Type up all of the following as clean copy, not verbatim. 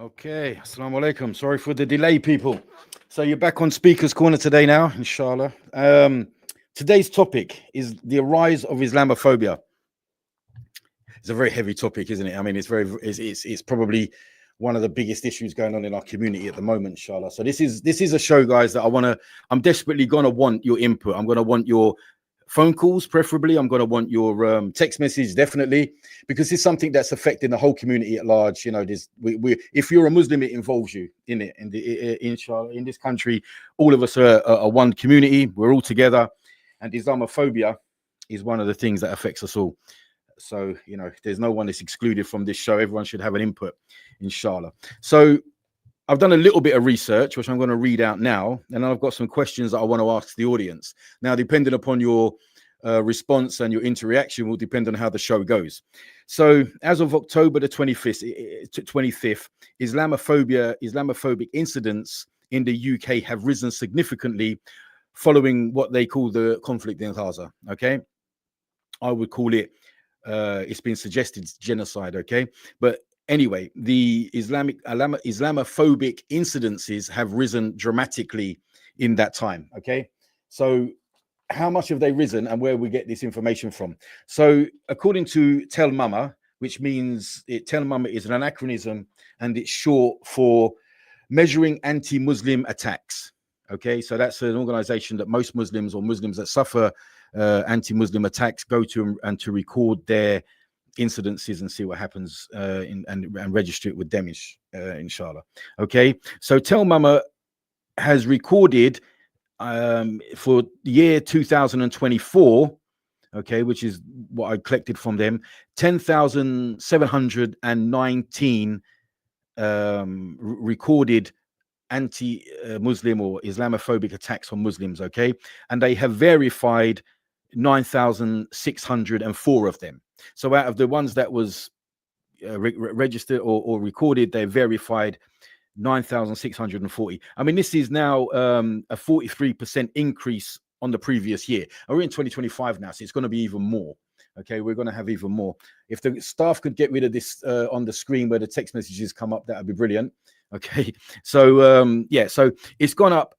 Okay, assalamu alaikum. Sorry for the delay, people. So you're back on Speaker's Corner today now, inshallah. Today's topic is the rise of Islamophobia. It's a very heavy topic, isn't it? I mean, it's probably one of the biggest issues going on in our community at the moment, inshallah. So this is a show, guys, that I'm desperately gonna want your input. I'm gonna want your phone calls, preferably. I'm going to want your text message, definitely, because it's something that's affecting the whole community at large. You know, if you're a Muslim, it involves you in it. And inshallah, in this country, all of us are one community. We're all together, and Islamophobia is one of the things that affects us all. So, you know, there's no one that's excluded from this show. Everyone should have an input, inshallah. So I've done a little bit of research, which I'm going to read out now, and then I've got some questions that I want to ask the audience. Now, depending upon your response and your interaction will depend on how the show goes. So as of October the 25th, Islamophobic incidents in the UK have risen significantly following what they call the conflict in Gaza. Okay, I would call it, it's been suggested genocide. Okay, but anyway, the Islamophobic incidences have risen dramatically in that time. Okay, so how much have they risen and where we get this information from? So according to Tell Mama, which means Tell Mama is an anachronism and it's short for Measuring Anti-Muslim Attacks. Okay, so that's an organization that most Muslims or Muslims that suffer anti-Muslim attacks go to and to record their incidences and see what happens and register it with them, inshallah. Okay, so Tell Mama has recorded for the year 2024, okay, which is what I collected from them, 10,719 recorded anti-Muslim or Islamophobic attacks on Muslims, okay, and they have verified 9,604 of them. So out of the ones that was registered or recorded, they verified 9,640. I mean, this is now a 43% increase on the previous year. And we're in 2025 now, so it's going to be even more. Okay, we're going to have even more. If the staff could get rid of this on the screen where the text messages come up, that would be brilliant. Okay, so yeah, so it's gone up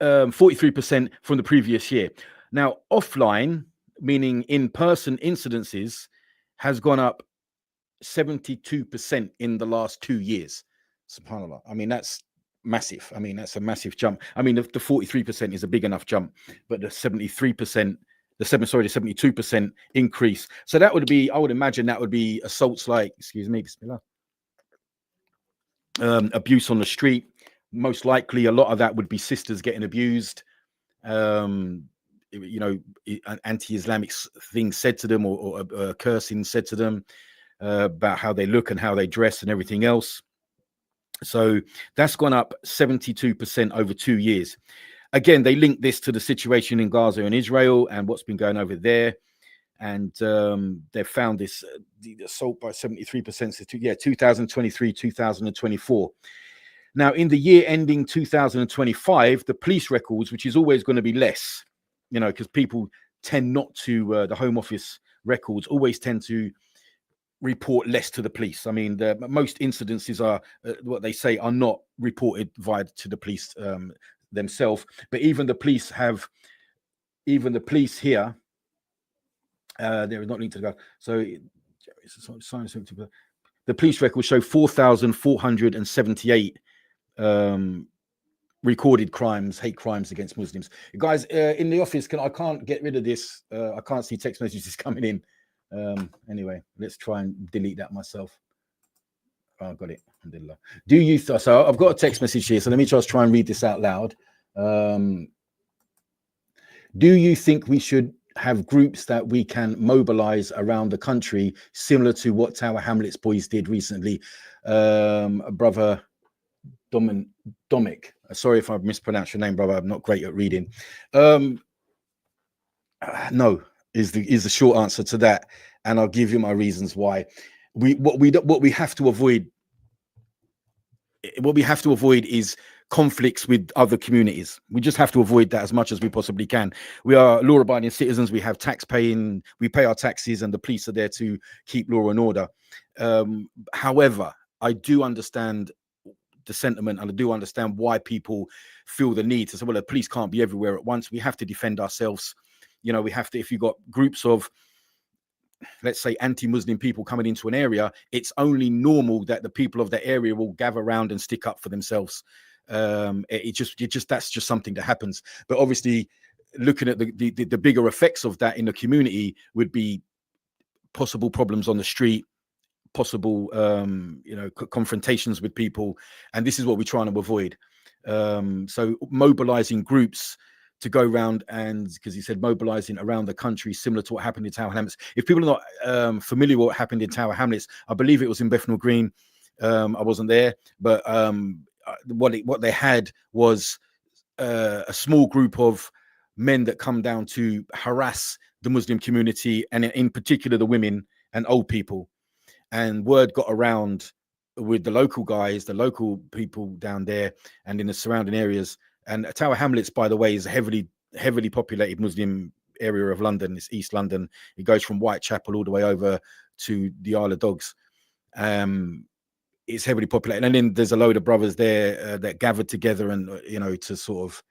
43% from the previous year. Now, offline, meaning in-person incidences, has gone up 72% in the last 2 years. SubhanAllah. I mean, that's massive. I mean, that's a massive jump. I mean, the 43% is a big enough jump, but the 72% increase. So that would be, I would imagine that would be assaults like, excuse me, bismillah, abuse on the street. Most likely, a lot of that would be sisters getting abused. You know, anti-Islamic things said to them or cursing said to them about how they look and how they dress and everything else. So that's gone up 72% over 2 years. Again, they link this to the situation in Gaza and Israel and what's been going over there. And they've found this the assault by 73% since 2023, 2024. Now, in the year ending 2025, the police records, which is always going to be less, you know, because people tend not to, the Home Office records always tend to report less to the police. I mean, most incidences are what they say are not reported to the police themselves. But even the police here, there is not linked to the. So the police records show 4,478 recorded crimes, hate crimes against Muslims. Guys, in the office, I can't get rid of this. I can't see text messages coming in. Anyway, let's try and delete that myself. Oh, I got it. Alhamdulillah. So I've got a text message here, so let me just try and read this out loud. Do you think we should have groups that we can mobilize around the country, similar to what Tower Hamlets boys did recently? Brother Dominic, sorry if I've mispronounced your name, brother. I'm not great at reading. No. Is the short answer to that, and I'll give you my reasons why. What we have to avoid is conflicts with other communities. We just have to avoid that as much as we possibly can. We are law-abiding citizens. We have tax paying. We pay our taxes, and the police are there to keep law and order. However, I do understand the sentiment, and I do understand why people feel the need to say, well, the police can't be everywhere at once. We have to defend ourselves. You know, we have to, if you've got groups of, let's say, anti-Muslim people coming into an area, it's only normal that the people of the area will gather around and stick up for themselves. That's just something that happens. But obviously, looking at the bigger effects of that in the community would be possible problems on the street, possible confrontations with people, and this is what we're trying to avoid. So mobilizing groups to go around, and because he said mobilizing around the country, similar to what happened in Tower Hamlets. If people are not familiar with what happened in Tower Hamlets, I believe it was in Bethnal Green. I wasn't there, but what they had was a small group of men that come down to harass the Muslim community, and in particular the women and old people. And word got around with the local guys, the local people down there and in the surrounding areas. And Tower Hamlets, by the way, is a heavily populated Muslim area of London. It's East London. It goes from Whitechapel all the way over to the Isle of Dogs. It's heavily populated. And then there's a load of brothers there that gathered together and, to sort of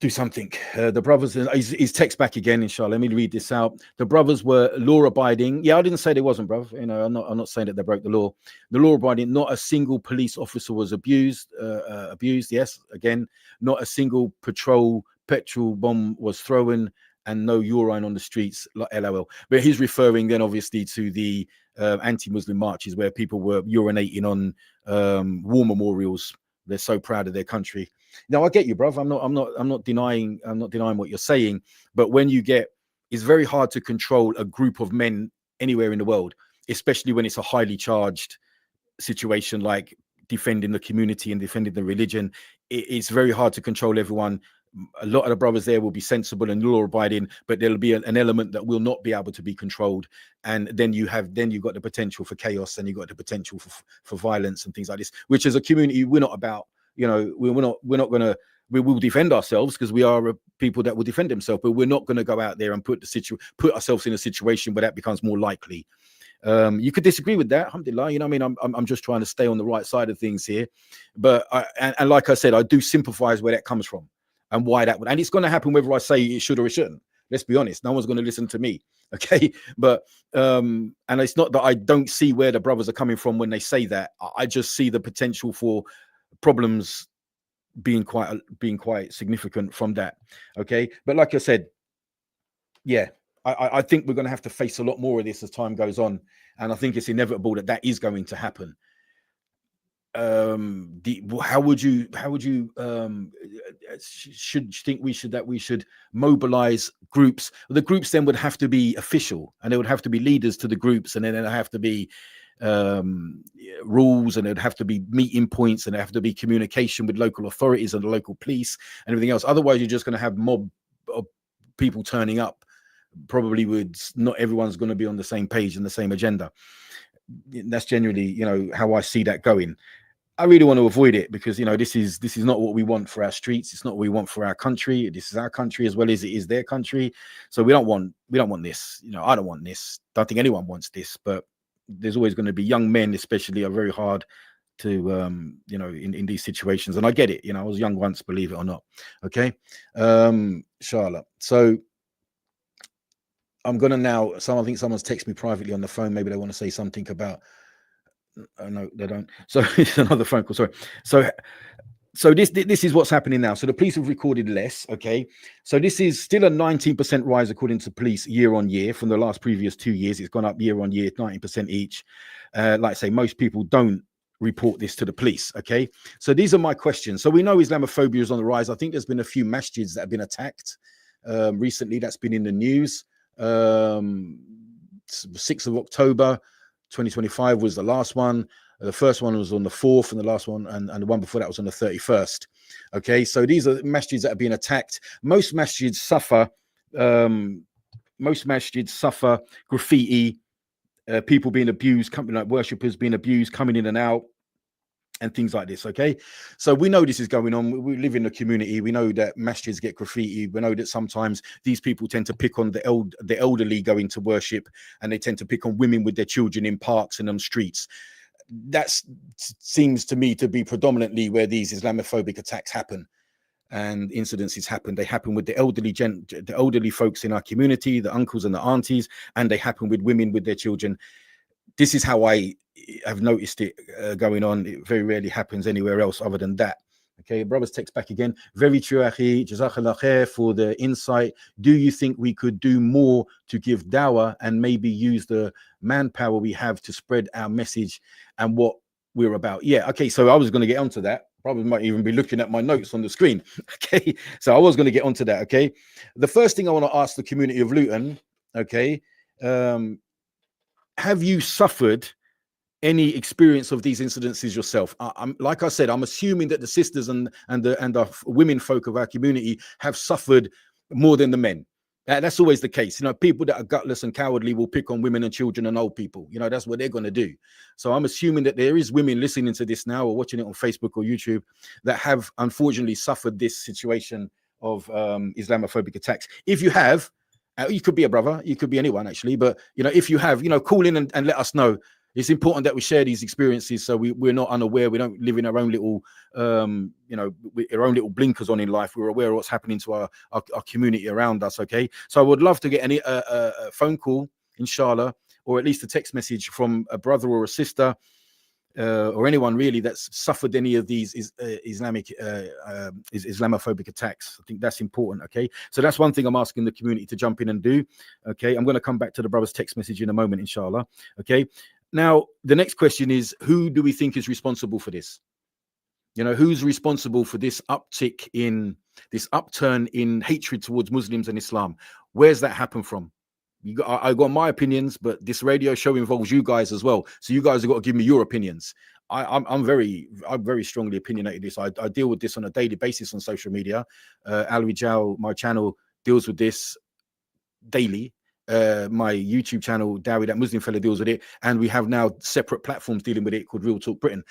do something. The brothers, his text back again, inshallah. Let me read this out. The brothers were law-abiding. Yeah, I didn't say they wasn't, bro. I'm not saying that they broke the law. The law-abiding. Not a single police officer was abused. Yes, again, not a single petrol bomb was thrown, and no urine on the streets. LOL. But he's referring then, obviously, to the anti-Muslim marches where people were urinating on war memorials. They're so proud of their country. Now I get you, bruv. I'm not denying what you're saying. But when it's very hard to control a group of men anywhere in the world, especially when it's a highly charged situation like defending the community and defending the religion. It's very hard to control everyone. A lot of the brothers there will be sensible and law-abiding, but there'll be an element that will not be able to be controlled, and then you've got the potential for chaos, and you've got the potential for violence and things like this. Which, as a community, we're not about. We're not gonna. We will defend ourselves because we are people that will defend themselves, but we're not going to go out there and put ourselves in a situation where that becomes more likely. You could disagree with that, alhamdulillah. I mean, I'm just trying to stay on the right side of things here, but and like I said, I do sympathize where that comes from. And why that would, and it's going to happen whether I say it should or it shouldn't. Let's be honest, no one's going to listen to me, okay? But and it's not that I don't see where the brothers are coming from when they say that. I just see the potential for problems being quite significant from that, okay? But like I said, yeah, I think we're going to have to face a lot more of this as time goes on, and I think it's inevitable that is going to happen. How would you we should mobilize groups? The groups then would have to be official, and there would have to be leaders to the groups, and then there have to be rules, and there'd have to be meeting points, and there have to be communication with local authorities and the local police and everything else. Otherwise, you're just going to have mob of people turning up. Probably not everyone's going to be on the same page and the same agenda. That's generally, how I see that going. I really want to avoid it because this is not what we want for our streets. It's not what we want for our country. This is our country as well as it is their country. So we don't want this. I don't want this. Don't think anyone wants this. But there's always going to be young men, especially, are very hard to in these situations. And I get it. I was young once, believe it or not. Okay, Charlotte. So I'm gonna now. I think someone's texted me privately on the phone. Maybe they want to say something about. No, they don't. So it's another phone call. Sorry. So this is what's happening now. So the police have recorded less. Okay. So this is still a 19% rise according to police year on year from the previous 2 years. It's gone up year on year, 19% each. Like I say, most people don't report this to the police. Okay. So these are my questions. So we know Islamophobia is on the rise. I think there's been a few masjids that have been attacked recently. That's been in the news. 6th of October. 2025 was the last one. The first one was on the 4th, and the last one, and the one before that was on the 31st. Okay, so these are masjids that have been attacked. Most masjids suffer graffiti, people being abused, company like worshippers being abused, coming in and out, and things like this. Okay, so we know this is going on. We live in the community. We know that masjids get graffiti. We know that sometimes these people tend to pick on the elderly going to worship, and they tend to pick on women with their children in parks and on streets. seems to me to be predominantly where these Islamophobic attacks happen and incidences happen. They happen with the elderly folks in our community, the uncles and the aunties, and they happen with women with their children. This is how I have noticed it going on. It very rarely happens anywhere else other than that. Okay, brothers text back again. Very true, Akhi. Jazakallah khair for the insight. Do you think we could do more to give dawah and maybe use the manpower we have to spread our message and what we're about? Yeah, okay, so I was going to get onto that. Brothers might even be looking at my notes on the screen. Okay, so I was going to get onto that. Okay, the first thing I want to ask the community of Luton, okay, have you suffered any experience of these incidences yourself? I'm like I said, I'm assuming that the sisters and the women folk of our community have suffered more than the men. That's always the case. You know, people that are gutless and cowardly will pick on women and children and old people. You know, that's what they're going to do. So I'm assuming that there is women listening to this now or watching it on Facebook or YouTube that have unfortunately suffered this situation of Islamophobic attacks. If you have, you could be a brother, you could be anyone actually, but you know, if you have, you know, call in and let us know. It's important that we share these experiences so we're not unaware. We don't live in our own little, you know, our own little blinkers on in life. We're aware of what's happening to our community around us, okay? So I would love to get a phone call, inshallah, or at least a text message from a brother or a sister or anyone really that's suffered any of these Islamophobic attacks. I think that's important, okay? So that's one thing I'm asking the community to jump in and do, okay? I'm going to come back to the brother's text message in a moment, inshallah, okay? Now, the next question is, who do we think is responsible for this? You know, who's responsible for this uptick in, this upturn in hatred towards Muslims and Islam? Where's that happen from? I got my opinions, but this radio show involves you guys as well. So you guys have got to give me your opinions. I'm very strongly opinionated this. I deal with this on a daily basis on social media. Al Rijal, my channel, deals with this daily. My YouTube channel, Dawah, that Muslim fella, deals with it, and we have now separate platforms dealing with it called Real Talk Britain.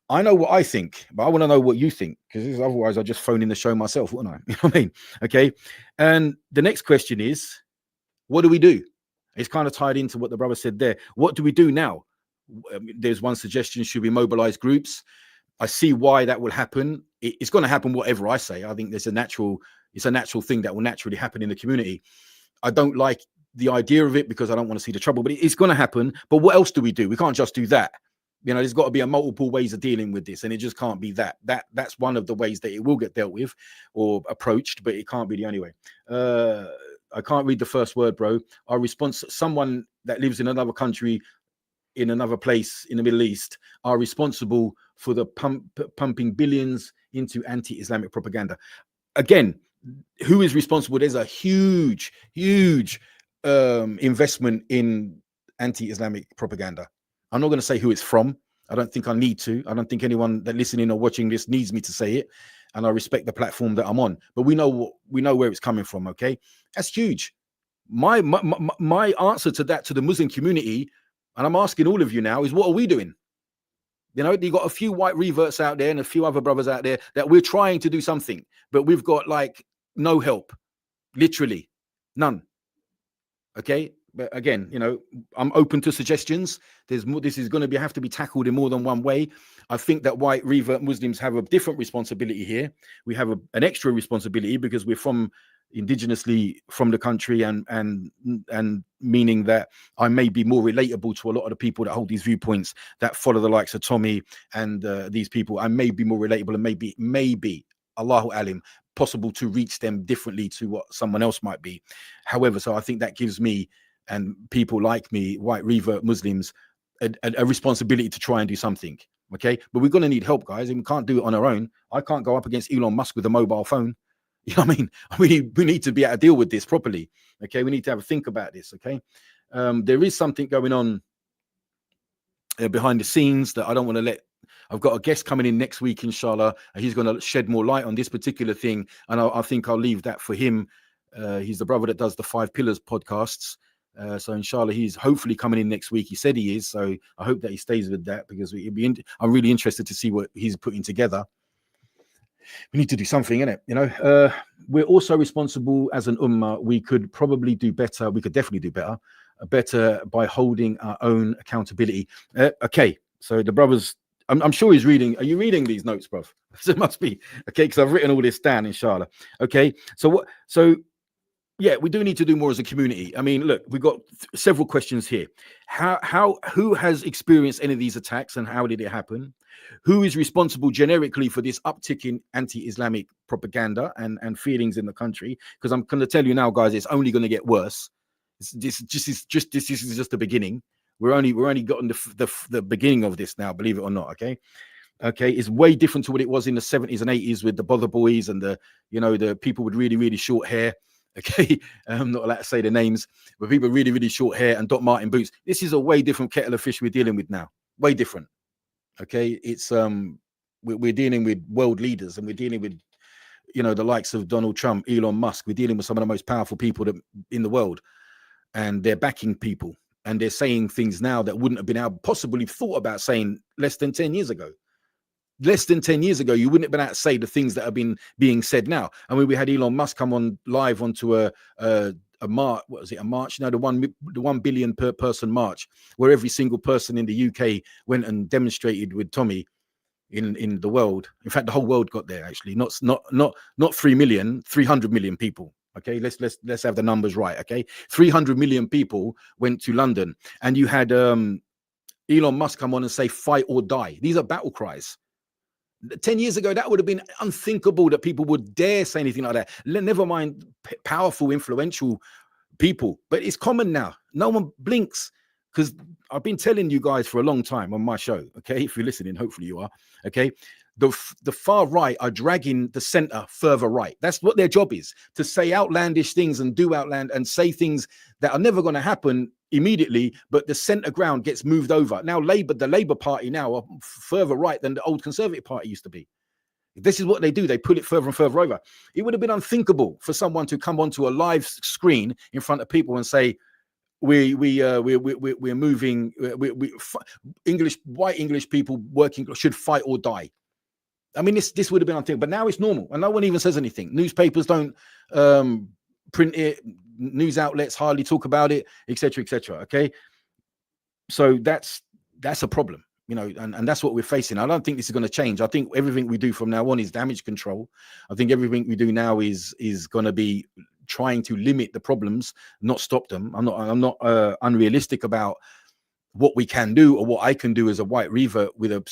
I know what I think, but I want to know what you think, because otherwise I just phone in the show myself, wouldn't I? You know what I mean? Okay. And the next question is, what do we do? It's kind of tied into what the brother said there. What do we do now? There's one suggestion: should we mobilize groups? I see why that will happen. It's going to happen whatever I say. I think it's a natural thing that will naturally happen in the community. I don't like the idea of it because I don't want to see the trouble, but it's going to happen. But what else do? We can't just do that. You know, there's got to be a multiple ways of dealing with this, and it just can't be that. That's one of the ways that it will get dealt with or approached, but it can't be the only way. I can't read the first word, bro. Our response: someone that lives in another country, in another place in the Middle East, are responsible for the pumping billions into anti-Islamic propaganda. Again, who is responsible? There's a huge investment in anti-Islamic propaganda. I'm not going to say who it's from. I don't think I need to. I don't think anyone that listening or watching this needs me to say it. And I respect the platform that I'm on. But we know where it's coming from. Okay, that's huge. My answer to that, to the Muslim community, and I'm asking all of you now, is what are we doing? You know, you got a few white reverts out there and a few other brothers out there that we're trying to do something, but we've got like no help, literally none. Okay, but again, you know, I'm open to suggestions. There's more. This is going to have to be tackled in more than one way. I think that white revert Muslims have a different responsibility here. We have an extra responsibility because we're indigenously from the country, and meaning that I may be more relatable to a lot of the people that hold these viewpoints, that follow the likes of Tommy and these people. I may be more relatable, and maybe Allahu Alim, possible to reach them differently to what someone else might be. However, so I think that gives me and people like me, white revert Muslims, a responsibility to try and do something. Okay, but we're going to need help, guys, and we can't do it on our own. I can't go up against Elon Musk with a mobile phone. You know what I mean? We need to be able to deal with this properly. Okay, we need to have a think about this. Okay, there is something going on behind the scenes that I don't want to let. I've got a guest coming in next week, inshallah. He's going to shed more light on this particular thing, and I think I'll leave that for him. He's the brother that does the 5 Pillars podcasts. So inshallah, he's hopefully coming in next week. He said he is, so I hope that he stays with that, because I'm really interested to see what he's putting together. We need to do something, innit? You know, we're also responsible as an ummah. We could probably do better. We could definitely do better by holding our own accountability. Okay, So the brothers, I'm sure he's reading. Are you reading these notes, bruv? So it must be okay, because I've written all this down, inshallah. Okay, so what? So yeah, we do need to do more as a community. I mean, look, we've got several questions here. Who has experienced any of these attacks, and how did it happen? Who is responsible generically for this uptick in anti-Islamic propaganda and feelings in the country? Because I'm going to tell you now, guys, it's only going to get worse. This is just the beginning. We're only gotten the beginning of this now, believe it or not. Okay, it's way different to what it was in the 70s and 80s with the bother boys and the people with really short hair. Okay, I'm not allowed to say the names, but people with really short hair and Doc Martin boots. This is a way different kettle of fish we're dealing with now. Way different. Okay, it's we're dealing with world leaders, and we're dealing with the likes of Donald Trump, Elon Musk. We're dealing with some of the most powerful people in the world, and they're backing people, and they're saying things now that wouldn't have been able possibly thought about saying less than 10 years ago. Less than 10 years ago, you wouldn't have been able to say the things that have been being said now. I mean, we had Elon Musk come on live onto a march. What was it? A march? No, the 1 billion per person march, where every single person in the UK went and demonstrated with Tommy in the world. In fact, the whole world got there. Actually, not 3 million, 300 million people. Okay, let's have the numbers right. Okay, 300 million people went to London, and you had Elon Musk come on and say "fight or die." These are battle cries. 10 years ago, that would have been unthinkable that people would dare say anything like that. Never mind powerful, influential people. But it's common now. No one blinks, because I've been telling you guys for a long time on my show. Okay, if you're listening, hopefully you are. Okay, the far right are dragging the center further right. That's what their job is, to say outlandish things and do outland and say things that are never going to happen immediately, but the center ground gets moved over. Now the Labour Party now are further right than the old Conservative Party used to be. This is what they do. They pull it further and further over. It would have been unthinkable for someone to come onto a live screen in front of people and say, we're moving, white English people working should fight or die. I mean, this would have been unthinkable, but now it's normal, and no one even says anything. Newspapers don't print it. News outlets hardly talk about it, etc., etc. Okay, so that's a problem, and that's what we're facing. I don't think this is going to change. I think everything we do from now on is damage control. I think everything we do now is going to be trying to limit the problems, not stop them. I'm not unrealistic about what we can do or what I can do as a white revert with a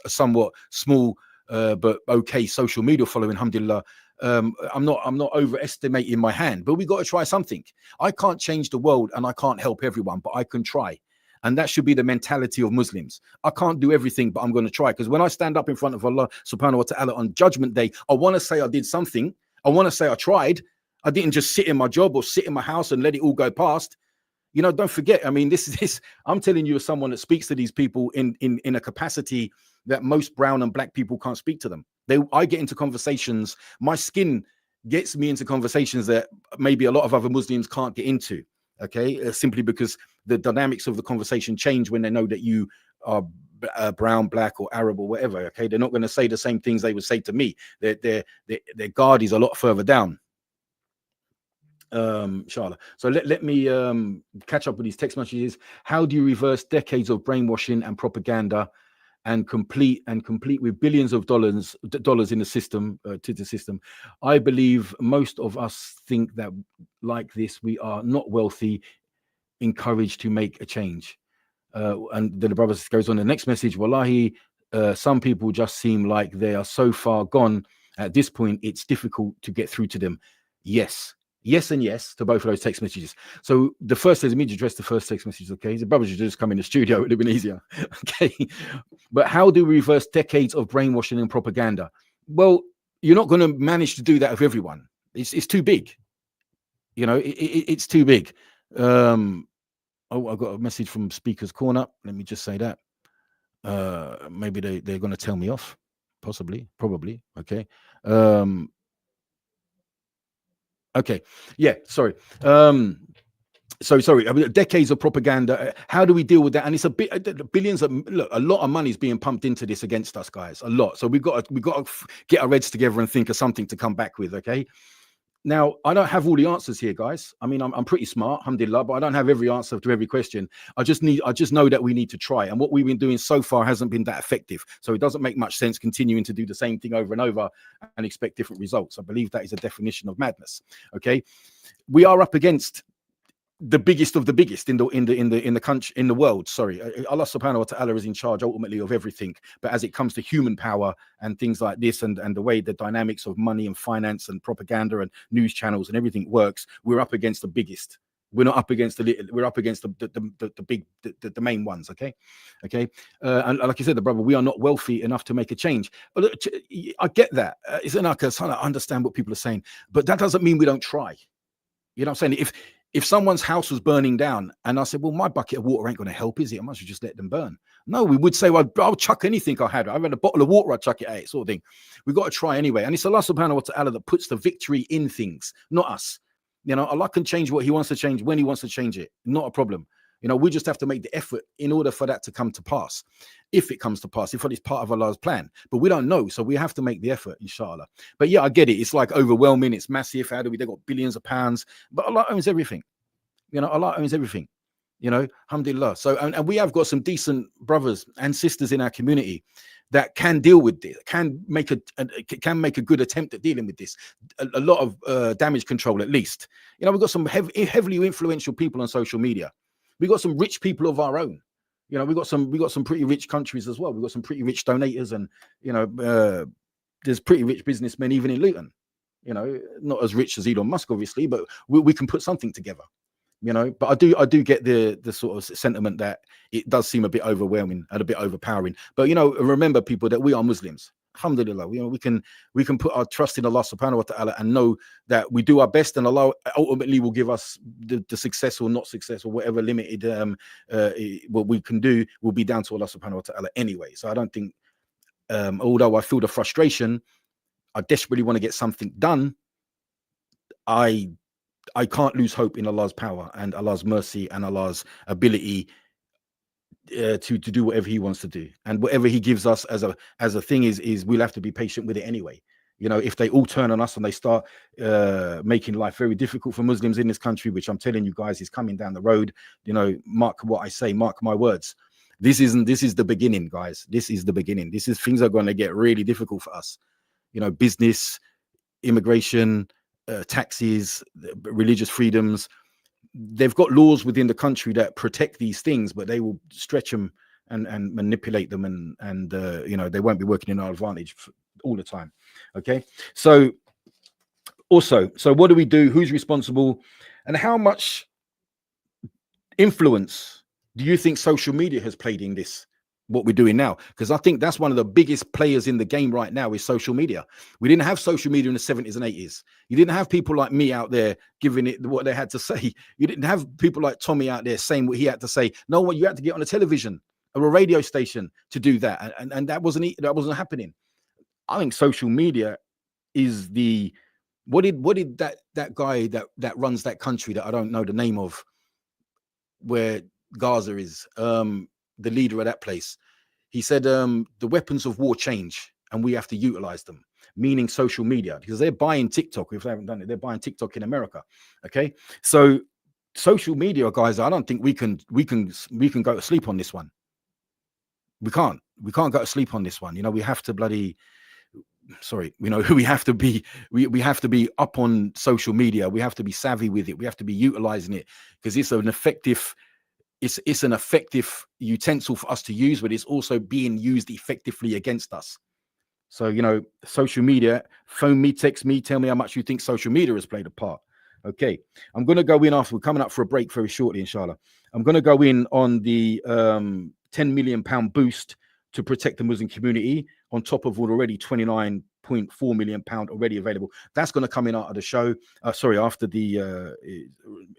somewhat small but okay social media following, alhamdulillah. I'm not overestimating my hand, but we got to try something. I can't change the world and I can't help everyone, but I can try. And that should be the mentality of Muslims. I can't do everything, but I'm going to try. Because when I stand up in front of Allah subhanahu wa ta'ala on Judgment Day, I want to say I did something. I want to say I tried. I didn't just sit in my job or sit in my house and let it all go past. Don't forget, I mean, this I'm telling you as someone that speaks to these people in a capacity that most brown and black people can't speak to them. I get into conversations, my skin gets me into conversations that maybe a lot of other Muslims can't get into, okay? Simply because the dynamics of the conversation change when they know that you are brown, black, or Arab or whatever, okay? They're not going to say the same things they would say to me. Their guard is a lot further down. Inshallah. So let me catch up with these text messages. How do you reverse decades of brainwashing and propaganda and complete with billions of dollars in the system to the system? I believe most of us think that like this, we are not wealthy, encouraged to make a change. And then the brother goes on the next message. Wallahi, some people just seem like they are so far gone at this point, it's difficult to get through to them. Yes and yes to both of those text messages. So the first, let me address the first text message, okay? The brothers should just come in the studio, it would have been easier, okay? But how do we reverse decades of brainwashing and propaganda? Well, you're not going to manage to do that with everyone. It's too big. It's too big. Oh, I got a message from Speaker's Corner. Let me just say that. Maybe they're going to tell me off. Possibly, probably, okay? Okay, yeah, sorry. So sorry. I mean, decades of propaganda. How do we deal with that? And it's billions of a lot of money is being pumped into this against us, guys. A lot. So we got to get our heads together and think of something to come back with. Okay. Now, I don't have all the answers here, guys. I mean, I'm pretty smart, alhamdulillah, but I don't have every answer to every question. I just know that we need to try. And what we've been doing so far hasn't been that effective. So it doesn't make much sense continuing to do the same thing over and over and expect different results. I believe that is a definition of madness. Okay. We are up against the biggest of the biggest in the country, in the world. Sorry, Allah subhanahu wa ta'ala is in charge ultimately of everything, but as it comes to human power and things like this, and the way the dynamics of money and finance and propaganda and news channels and everything works, we're up against the biggest. We're not up against the little, we're up against the big, the main ones. Okay. And like you said, the brother, we are not wealthy enough to make a change. But I get that. It's like I understand what people are saying, but that doesn't mean we don't try. You know what I'm saying? If someone's house was burning down and I said, well, my bucket of water ain't going to help, is it? I must just let them burn. No, we would say, well, I'll chuck anything I had. I had a bottle of water, I'd chuck it at it, sort of thing. We've got to try anyway. And it's Allah subhanahu wa ta'ala that puts the victory in things, not us. You know, Allah can change what he wants to change when he wants to change it. Not a problem. You know, we just have to make the effort in order for that to come to pass. If it comes to pass, if it's part of Allah's plan, but we don't know. So we have to make the effort, inshallah. But yeah, I get it. It's like overwhelming. It's massive. How do we, they've got billions of pounds, but Allah owns everything. You know, Allah owns everything, you know, alhamdulillah. So, and we have got some decent brothers and sisters in our community that can deal with this, can make a good attempt at dealing with this. A lot of damage control, at least. You know, we've got some heavily influential people on social media. We've got some rich people of our own. You know, we've got some pretty rich countries as well. We've got some pretty rich donators, and you know, there's pretty rich businessmen even in Luton. You know, not as rich as Elon Musk, obviously, but we can put something together. You know, but I do get the sort of sentiment that it does seem a bit overwhelming and a bit overpowering. But you know, remember, people, that we are Muslims. Alhamdulillah, you know, we can put our trust in Allah subhanahu wa ta'ala and know that we do our best, and Allah ultimately will give us the success or not success, or whatever limited what we can do will be down to Allah subhanahu wa ta'ala anyway. So I don't think, although I feel the frustration, I desperately want to get something done. I can't lose hope in Allah's power and Allah's mercy and Allah's ability to do whatever he wants to do, and whatever he gives us as a thing is we'll have to be patient with it anyway. You know, if they all turn on us and they start making life very difficult for Muslims in this country, which I'm telling you guys is coming down the road, you know, mark what I say, mark my words. This is the beginning, guys. This is the beginning. Things are going to get really difficult for us. You know, business, immigration, taxes, religious freedoms. They've got laws within the country that protect these things, but they will stretch them and manipulate them, and you know, they won't be working in our advantage all the time. Okay, so what do we do? Who's responsible, and how much influence do you think social media has played in this, what we're doing now? Because I think that's one of the biggest players in the game right now is social media. We didn't have social media in the 70s and 80s. You didn't have people like me out there giving it what they had to say. You didn't have people like Tommy out there saying what he had to say. No, what you had to get on a television or a radio station to do that, and that wasn't happening. I think social media is the what did that guy that runs that country that I don't know the name of, where Gaza is, the leader of that place, he said the weapons of war change and we have to utilize them, meaning social media, because they're buying TikTok. If they haven't done it, they're buying TikTok in America. Okay, so social media, guys, I don't think we can go to sleep on this one. We can't go to sleep on this one. You know, we have to we have to be up on social media. We have to be savvy with it. We have to be utilizing it, because it's an effective utensil for us to use, but it's also being used effectively against us. So, you know, social media, phone me, text me, tell me how much you think social media has played a part. Okay, I'm going to go in after we're coming up for a break very shortly, inshallah. I'm going to go in on the £10 million boost to protect the Muslim community, on top of already £29.4 million already available. That's going to come in out of the show, after the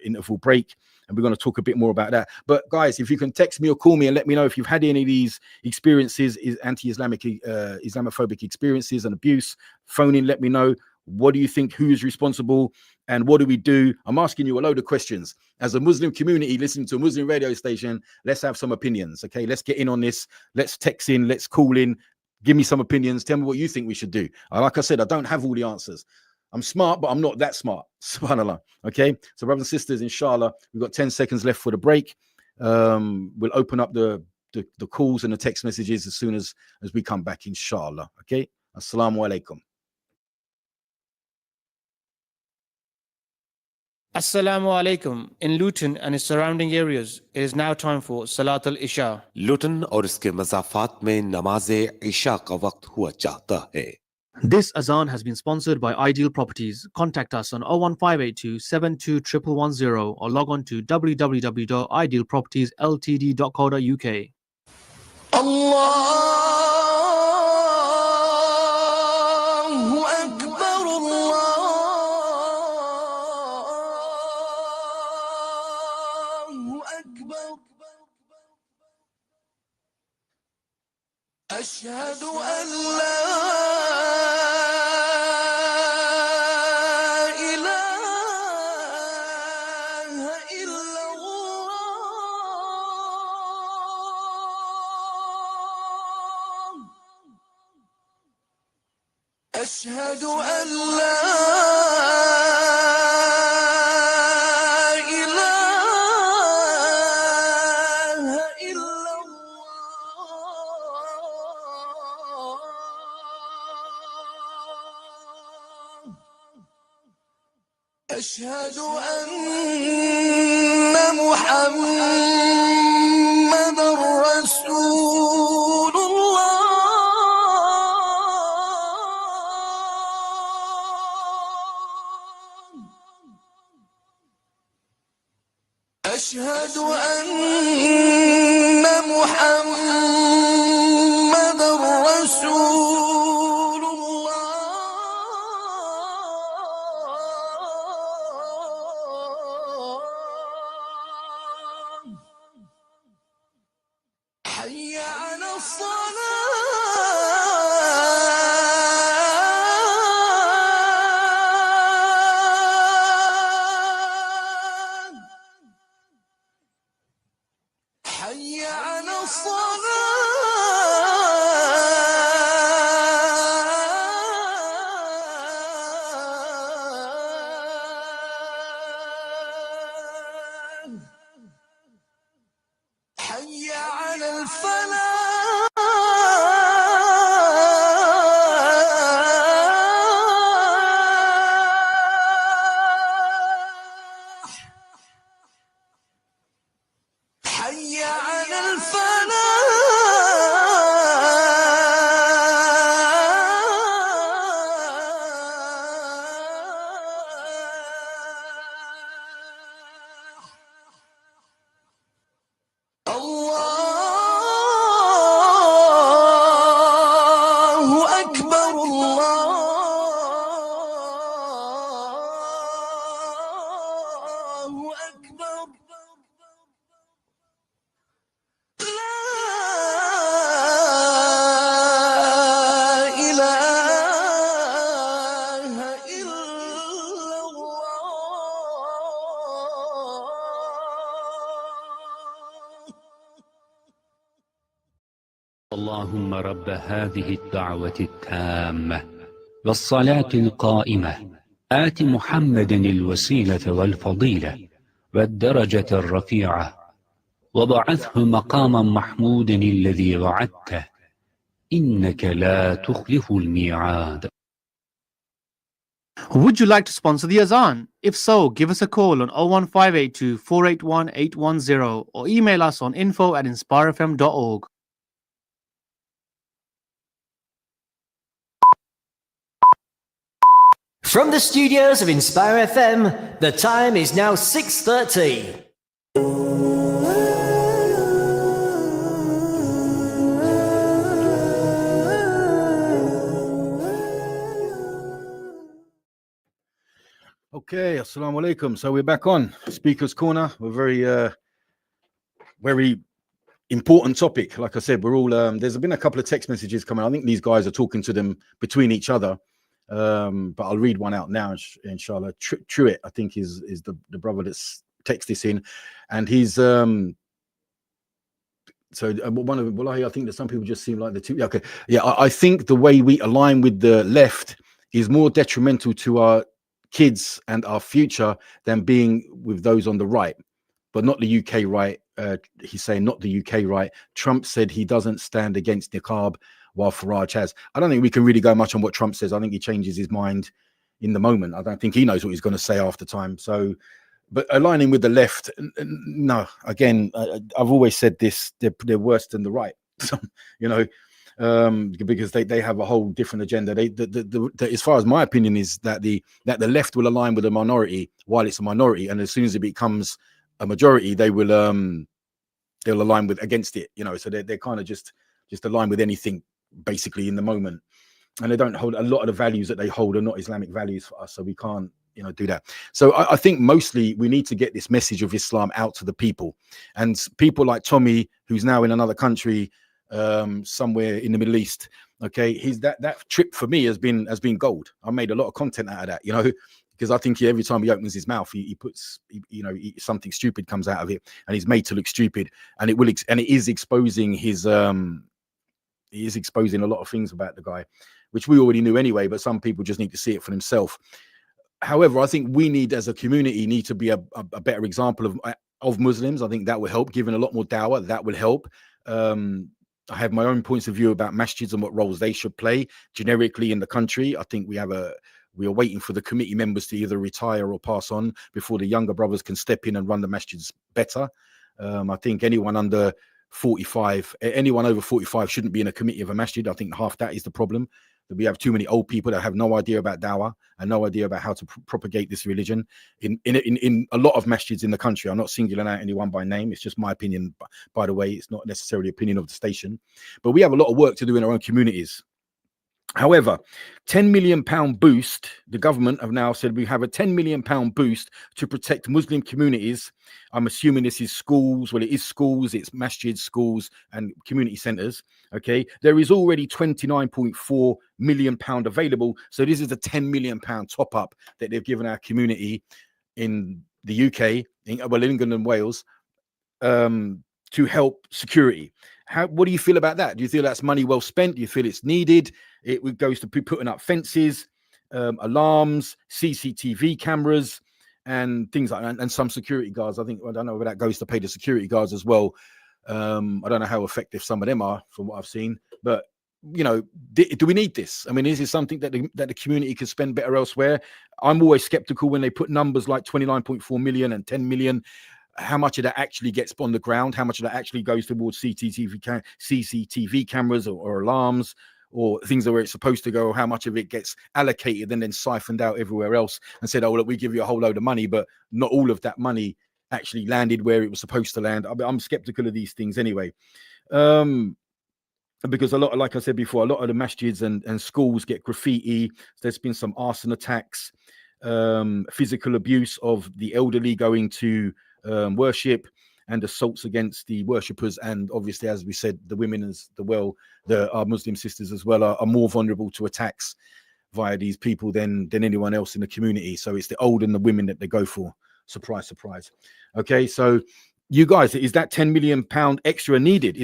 interval break, and we're going to talk a bit more about that. But guys, if you can text me or call me and let me know if you've had any of these experiences, anti-Islamic, Islamophobic experiences and abuse, phone in, let me know. What do you think? Who is responsible? And what do we do? I'm asking you a load of questions. As a Muslim community listening to a Muslim radio station, let's have some opinions, okay? Let's get in on this. Let's text in. Let's call in. Give me some opinions. Tell me what you think we should do. Like I said, I don't have all the answers. I'm smart, but I'm not that smart. Subhanallah. Okay. So, brothers and sisters, inshallah, we've got 10 seconds left for the break. We'll open up the calls and the text messages as soon as we come back, inshallah. Okay. Assalamu alaikum. Assalamu alaikum. In Luton and its surrounding areas, it is now time for Salat al-Isha. लुटन और इसके मज़ाफ़ात में नमाज इशा का वक्त हुआ चाहता है. This azan has been sponsored by Ideal Properties. Contact us on 01582 721110 or log on to www.idealpropertiesltd.co.uk. Allahu Akbar, Allahu Akbar. Ashhadu an la أشهد أن لا إله إلا الله أشهد أن محمدًا رسول الله أشهد أن محمدًا رسول الله حي على الصلاة حي على الصلاة حي على الفلاح حي على الفلاح الله أكبر الله أكبر لا إله إلا الله اللهم رب هذه الدعوة التامة والصلاة القائمة آت محمدا الوسيلة والفضيلة والدرجة الرفيعة وابعثه مقاما محمودا الذي وعدته إنك لا تخلف الميعاد. Would you like to sponsor the azan? If so, give us a call on 01582 481 810 or email us on info@inspirefm.org. From the studios of Inspire FM, the time is now 6:30. Okay, assalamu alaikum. So we're back on Speaker's Corner. We're very important topic. Like I said, we're all there's been a couple of text messages coming. I think these guys are talking to them between each other. But I'll read one out now, inshallah. Truett, I think, is the brother that's texted this in, and he's so one of, wallahi, I think that some people just seem like the two. Okay, yeah, I think the way we align with the left is more detrimental to our kids and our future than being with those on the right, but not the UK right. He's saying not the UK right. Trump said he doesn't stand against niqab, while Farage has. I don't think we can really go much on what Trump says. I think he changes his mind in the moment. I don't think he knows what he's going to say after time. So, but aligning with the left, no. Again, I've always said this: they're worse than the right. You know, because they have a whole different agenda. As far as my opinion is that the left will align with the minority while it's a minority, and as soon as it becomes a majority, they will they'll align with against it. You know, so they're kind of just align with anything basically in the moment, and they don't hold a lot of the values that they hold are not Islamic values for us. So we can't, you know, do that. So I think mostly we need to get this message of Islam out to the people, and people like Tommy, who's now in another country, somewhere in the Middle East. Okay, that trip for me has been gold. I made a lot of content out of that, you know, because I think every time he opens his mouth, he puts, you know, something stupid comes out of it, and he's made to look stupid, and it is exposing his he is exposing a lot of things about the guy, which we already knew anyway, but some people just need to see it for themselves. However, I think we need, as a community, need to be a better example of Muslims. I think that will help, giving a lot more dawah, that will help. I have my own points of view about masjids and what roles they should play generically in the country. I think we are waiting for the committee members to either retire or pass on before the younger brothers can step in and run the masjids better. I think anyone under 45, anyone over 45 shouldn't be in a committee of a masjid. I think half that is the problem, that we have too many old people that have no idea about dawah and no idea about how to propagate this religion in a lot of masjids in the country. I'm not singling out anyone by name. It's just my opinion, by the way. It's not necessarily opinion of the station, but we have a lot of work to do in our own communities. However, £10 million boost, the government have now said we have a £10 million boost to protect Muslim communities. I'm assuming this is schools. Well, it is schools, it's masjids, schools and community centres. Okay, there is already £29.4 million available. So this is a £10 million top up that they've given our community in the UK, in England and Wales, to help security. What do you feel about that? Do you feel that's money well spent? Do you feel it's needed? It goes to putting up fences, alarms, CCTV cameras, and things like that, and some security guards. I don't know whether that goes to pay the security guards as well. I don't know how effective some of them are from what I've seen, but you know, do we need this? I mean, is this something that the community could spend better elsewhere? I'm always skeptical when they put numbers like 29.4 million and 10 million. How much of that actually gets on the ground? How much of that actually goes towards CCTV cameras or alarms or things that where it's supposed to go? Or how much of it gets allocated and then siphoned out everywhere else and said, oh, look, we give you a whole load of money, but not all of that money actually landed where it was supposed to land. I'm skeptical of these things anyway. Because a lot, like I said before, a lot of the masjids and schools get graffiti. There's been some arson attacks, physical abuse of the elderly going to worship, and assaults against the worshippers. And obviously, as we said, the women as our Muslim sisters as well are more vulnerable to attacks via these people than anyone else in the community. So it's the old and the women that they go for. Surprise, surprise. Okay, so you guys, is that £10 million extra needed?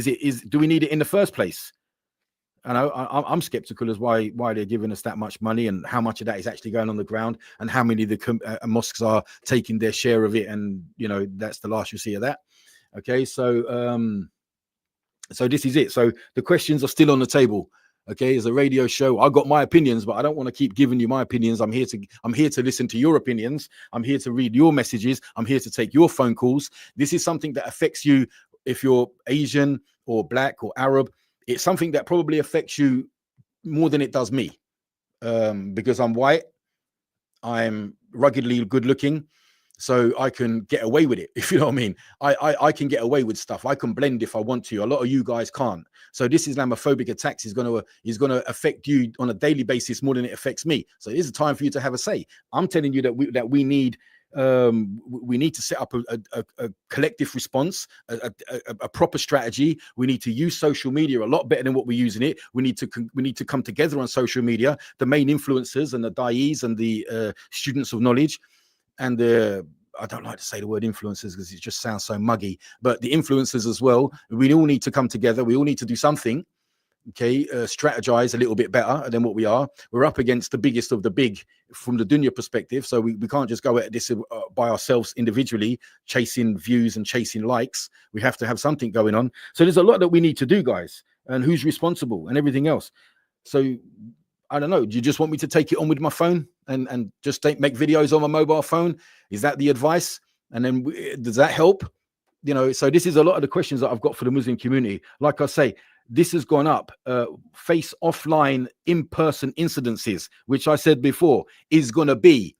Do we need it in the first place? And I'm skeptical as why they're giving us that much money and how much of that is actually going on the ground and how many of the mosques are taking their share of it. And, you know, that's the last you see of that. Okay, so so this is it. So the questions are still on the table. Okay, it's a radio show. I got my opinions, but I don't want to keep giving you my opinions. I'm here to listen to your opinions. I'm here to read your messages. I'm here to take your phone calls. This is something that affects you if you're Asian or black or Arab. It's something that probably affects you more than it does me, because I'm white, I'm ruggedly good looking, so I can get away with it, if you know what I mean. I can get away with stuff. I can blend if I want to. A lot of you guys can't. So this Islamophobic attacks is going to affect you on a daily basis more than it affects me. So it is a time for you to have a say. I'm telling you that we need to set up a collective response, a proper strategy. We need to use social media a lot better than what we're using it. We need to come together on social media, the main influencers and the da'is and the students of knowledge, and I don't like to say the word influencers because it just sounds so muggy, but the influencers as well. We all need to come together. We all need to do something okay, strategize a little bit better than what we are. We're up against the biggest of the big from the dunya perspective. So we can't just go at this by ourselves individually, chasing views and chasing likes. We have to have something going on. So there's a lot that we need to do, guys, and who's responsible and everything else. So I don't know. Do you just want me to take it on with my phone and just make videos on my mobile phone? Is that the advice? And then does that help? You know, so this is a lot of the questions that I've got for the Muslim community. Like I say, this has gone up. Face offline in-person incidences, which I said before, it's going to be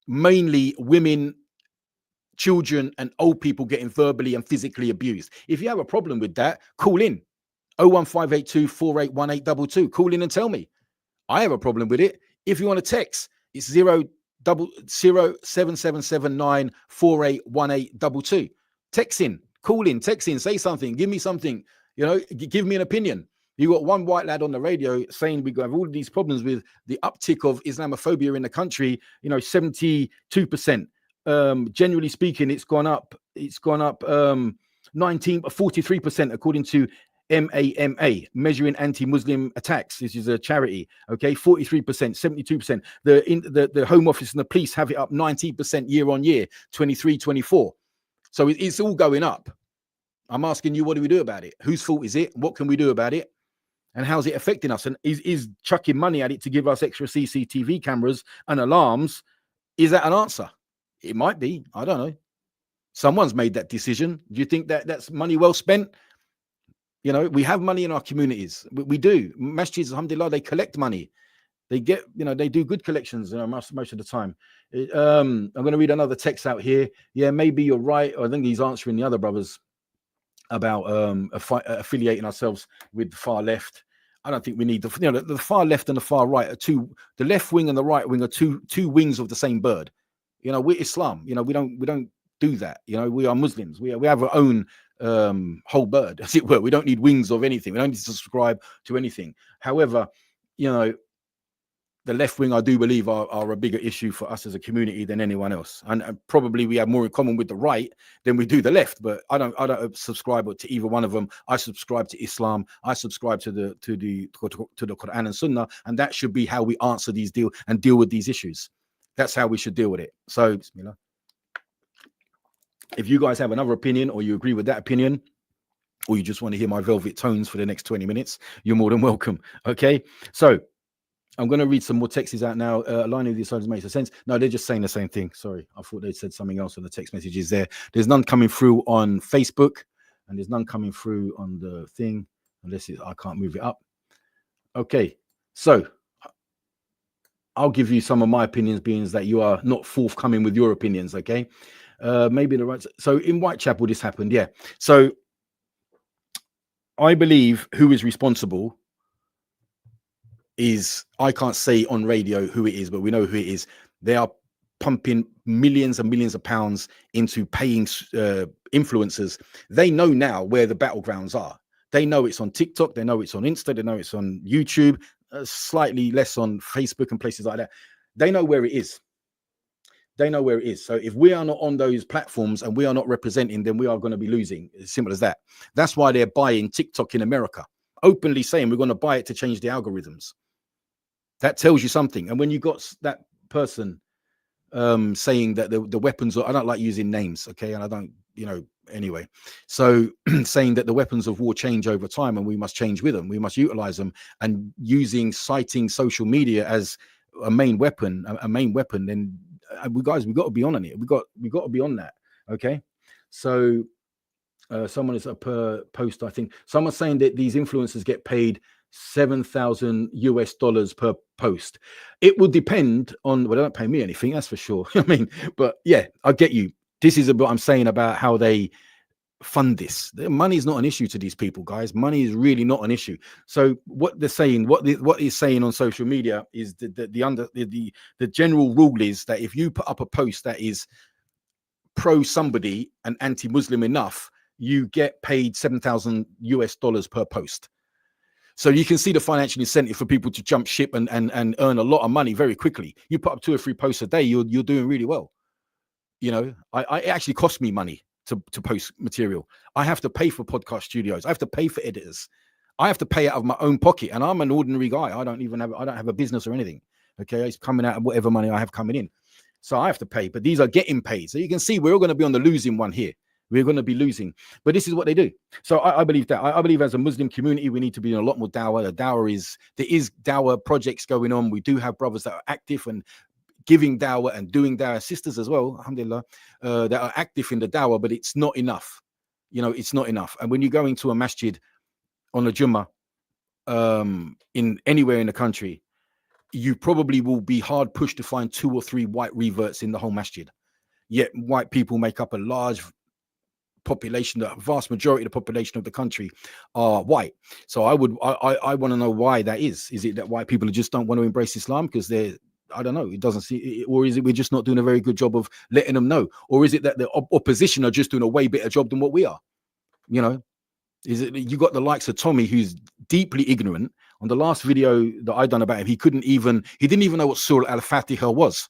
mainly women, children, and old people getting verbally and physically abused. If you have a problem with that, call in 01582 481822. Call in and tell me. I have a problem with it. If you want to text, it's 07779481822. Text in, call in, text in, say something, give me something, you know, give me an opinion. You got one white lad on the radio saying we have all of these problems with the uptick of Islamophobia in the country, you know, 72%. Generally speaking, it's gone up 43% according to MAMA, measuring anti-Muslim attacks. This is a charity. Okay, 43%, 72%. The Home Office and the police have it up 90% year on year, 23, 24. So it's all going up. I'm asking you, what do we do about it? Whose fault is it? What can we do about it? And how's it affecting us? And is chucking money at it to give us extra CCTV cameras and alarms, is that an answer? It might be. I don't know. Someone's made that decision. Do you think that that's money well spent? You know, we have money in our communities. We do. Masjids, alhamdulillah, they collect money. They get, you know, they do good collections, you know, most of the time. I'm going to read another text out here. Yeah, maybe you're right. I think he's answering the other brothers about affiliating ourselves with the far left. I don't think we need the far left and the far right are the left wing and the right wing are two wings of the same bird. You know, we're Islam. You know, we don't do that. You know, we are Muslims. We have our own whole bird, as it were. We don't need wings of anything. We don't need to subscribe to anything. However, you know, the left wing, I do believe, are a bigger issue for us as a community than anyone else, and probably we have more in common with the right than we do the left. But I don't subscribe to either one of them. I subscribe to Islam. I subscribe to the Quran and Sunnah, and that should be how we answer deal with these issues. That's how we should deal with it. So, Bismillah. If you guys have another opinion, or you agree with that opinion, or you just want to hear my velvet tones for the next 20 minutes, you're more than welcome. Okay, so I'm going to read some more texts out now. Aligning these sides makes sense. No, they're just saying the same thing. Sorry, I thought they said something else on the text messages there. There's none coming through on Facebook, and there's none coming through on the thing, unless I can't move it up. Okay, so I'll give you some of my opinions, being that you are not forthcoming with your opinions. Okay, maybe the right. So in Whitechapel, this happened. Yeah. So I believe who is responsible is, I can't say on radio who it is, but we know who it is. They are pumping millions and millions of pounds into paying influencers. They know now where the battlegrounds are. They know it's on TikTok. They know it's on Insta. They know it's on YouTube, slightly less on Facebook and places like that. They know where it is. They know where it is. So if we are not on those platforms and we are not representing, then we are going to be losing. As simple as that. That's why they're buying TikTok in America, openly saying we're going to buy it to change the algorithms. That tells you something. And when you got that person saying that the weapons are, I don't like using names, okay, and I don't, you know, anyway. So saying that the weapons of war change over time and we must change with them, we must utilize them, and citing social media as a main weapon, then we got to be on it. We got to be on that, okay? So someone is per post, I think someone's saying that these influencers get paid $7,000 per post. It will depend on, well, they don't pay me anything, that's for sure. I mean, but yeah, I get you. This is what I'm saying about how they fund this. The money is not an issue to these people, guys. Money is really not an issue. So what they're saying, what is saying on social media is the general rule is that if you put up a post that is pro somebody and anti-Muslim enough, you get paid $7,000 per post. So you can see the financial incentive for people to jump ship and earn a lot of money very quickly. You put up 2 or 3 posts a day, you're doing really well. You know, it actually costs me money to post material. I have to pay for podcast studios. I have to pay for editors. I have to pay out of my own pocket, and I'm an ordinary guy. I don't have a business or anything. Okay, it's coming out of whatever money I have coming in, so I have to pay. But these are getting paid, so you can see we're all going to be on the losing one here. We're going to be losing, but this is what they do. So I believe that. I believe as a Muslim community, we need to be in a lot more dawah. There is dawah projects going on. We do have brothers that are active and giving dawah and doing dawah, sisters as well, alhamdulillah, that are active in the dawah, but it's not enough. It's not enough. And when you go into a masjid on a Jummah, in anywhere in the country, you probably will be hard pushed to find 2 or 3 white reverts in the whole masjid. Yet white people make up a large population. The vast majority of the population of the country are white. So I want to know why that is. Is it that white people just don't want to embrace Islam because I don't know, it doesn't see, or is it we're just not doing a very good job of letting them know, or is it that the opposition are just doing a way better job than what we are? Is it you got the likes of Tommy, who's deeply ignorant? On the last video that I done about him, he didn't even know what Surah Al-Fatiha was.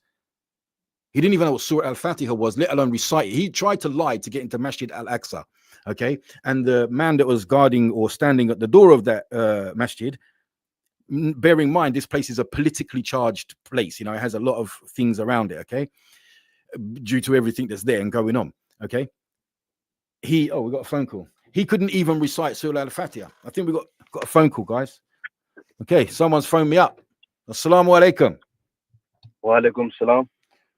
He didn't even know what Surah Al-Fatiha was, let alone recite it. He tried to lie to get into Masjid Al-Aqsa. Okay. And the man that was guarding or standing at the door of that masjid, bearing in mind, this place is a politically charged place. It has a lot of things around it. Okay. Due to everything that's there and going on. Okay. We got a phone call. He couldn't even recite Surah Al-Fatiha. I think we got a phone call, guys. Okay. Someone's phoned me up. Assalamu alaikum. Wa alaikum salam.